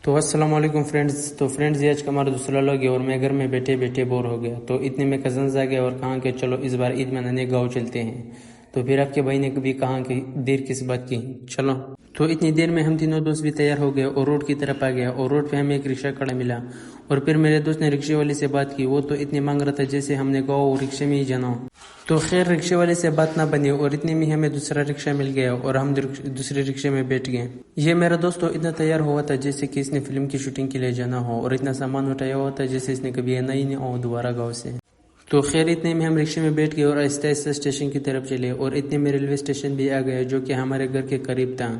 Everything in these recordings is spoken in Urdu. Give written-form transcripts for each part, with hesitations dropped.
تو السلام علیکم فرینڈز یہ آج کا ہمارا دوسرا لوگ ہے اور میں گھر میں بیٹھے بیٹھے بور ہو گیا، تو اتنے میں کزنز آ گئے اور کہا کہ چلو اس بار عید منانے گاؤں چلتے ہیں۔ تو پھر آپ کے بھائی نے بھی کہا کہ دیر کس بات کی، چلو۔ تو اتنی دیر میں ہم تینوں دوست بھی تیار ہو گئے اور روڈ کی طرف آ گیا، اور روڈ پہ ہمیں ایک رکشہ کھڑا ملا، اور پھر میرے دوست نے رکشے والے سے بات کی۔ وہ تو اتنی مانگ رہا تھا جیسے ہم نے کہا وہ رکشے میں ہی جانا ہو۔ تو خیر رکشے والے سے بات نہ بنی، اور اتنے میں ہمیں دوسرا رکشہ مل گیا اور ہم دوسرے رکشے میں بیٹھ گئے۔ یہ میرا دوست تو اتنا تیار ہوا تھا جیسے کہ اس نے فلم کی شوٹنگ کے لیے جانا ہو، اور اتنا سامان اٹھایا ہوا تھا جیسے اس نے کبھی آنا ہی نہیں ہو دوبارہ گاؤں سے۔ تو خیر اتنے میں ہم رکشے میں بیٹھ گئے اور آہستہ آہستہ اسٹیشن کی طرف چلے، اور اتنے میں ریلوے اسٹیشن بھی آ گیا جو کہ ہمارے گھر کے قریب تھا۔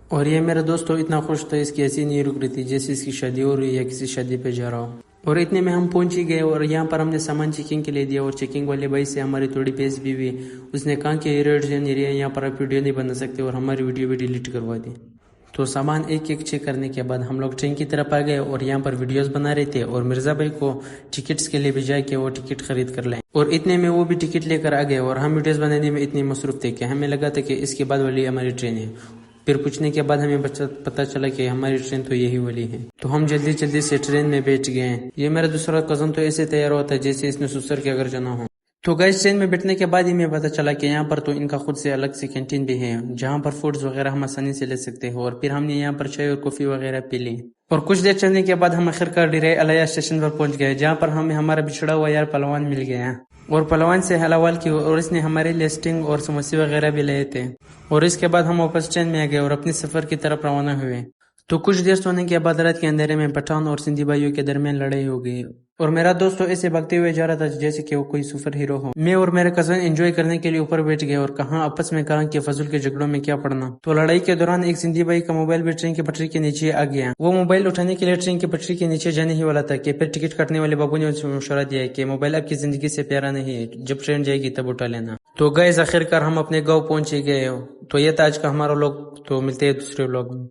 اور یہ میرا دوست تو اتنا خوش تھا، اس کی ہنسی نہیں رک رہی تھی جیسے اس کی شادی ہو رہی ہے یا کسی شادی پہ جا رہا ہو۔ اور اتنے میں ہم پہنچ ہی گئے، اور یہاں پر ہم نے سامان چیکنگ کے لیے دیا، اور چیکنگ والے بھائی سے ہماری تھوڑی بحث بھی ہوئی۔ اس نے کہا کہ یہ ریڈ زون ایریا ہے، یہاں پر آپ ویڈیو نہیں بنا سکتے، اور ہماری ویڈیو بھی ڈیلیٹ کروا دی۔ تو سامان ایک ایک چیک کرنے کے بعد ہم لوگ ٹرین کی طرف آ گئے، اور یہاں پر ویڈیوز بنا رہے تھے، اور مرزا بھائی کو ٹکٹس کے لیے بھی جائے کہ وہ ٹکٹ خرید کر لیں۔ اور اتنے میں وہ بھی ٹکٹ لے کر آ گئے، اور ہم ویڈیوز بنانے میں اتنے مصروف تھے کہ ہمیں لگا تھا کہ اس کے بعد والی ہماری ٹرین ہے۔ پھر پوچھنے کے بعد ہمیں پتہ چلا کہ ہماری ٹرین تو یہی والی ہے۔ تو ہم جلدی جلدی سے ٹرین میں بیٹھ گئے۔ یہ میرا دوسرا کزن تو ایسے تیار ہوتا ہے جیسے اس نے سسر کے گھر جانا ہو۔ تو گائز ٹرین میں بیٹھنے کے بعد ہی میں پتہ چلا کہ یہاں پر تو ان کا خود سے الگ سے کینٹین بھی ہے، جہاں پر فوڈز وغیرہ ہم آسانی سے لے سکتے ہیں۔ اور پھر ہم نے یہاں پر چائے اور کافی وغیرہ پی لی، اور کچھ دیر چلنے کے بعد ہم آخرکار ڈیرے الیہ اسٹیشن پر پہنچ گئے، جہاں پر ہمیں ہمارا بچھڑا ہوا یار پہلوان مل گیا، اور پہلوان سے حلوال کی، اور اس نے ہمارے لیے اسٹنگ اور سموسے وغیرہ بھی لائے تھے۔ اور اس کے بعد ہم واپس ٹرین میں آ گئے اور اپنے سفر کی طرف روانہ ہوئے۔ تو کچھ دیر سونے کے بعد رات کے اندھیرے میں پٹھان اور سندھی بھائیوں کے درمیان لڑائی ہو گئی، اور میرا دوست تو ایسے بھاگتے ہوئے جا رہا تھا جیسے کہ وہ کوئی سپر ہیرو ہو۔ میں اور میرے کزن انجوائے کرنے کے لیے اوپر بیٹھ گئے، اور آپس میں کہا کہ فضول کے جھگڑوں میں کیا پڑنا۔ تو لڑائی کے دوران ایک سندھی بھائی کا موبائل بھی ٹرین کی پٹری کے نیچے آ گیا۔ وہ موبائل اٹھانے کے لیے ٹرین کی پٹری کے نیچے جانے ہی والا تھا کہ پھر ٹکٹ کاٹنے والے بابو نے اسے مشورہ دیا کہ موبائل آپ کی زندگی سے پیارا نہیں ہے، جب ٹرین جائے گی تب اٹھا لینا۔ تو گائز آخرکار ہم اپنے گاؤں پہنچ ہی گئے۔ تو یہ تھا آج کا ہمارا لوگ، تو ملتے ہیں دوسرے لوگ میں۔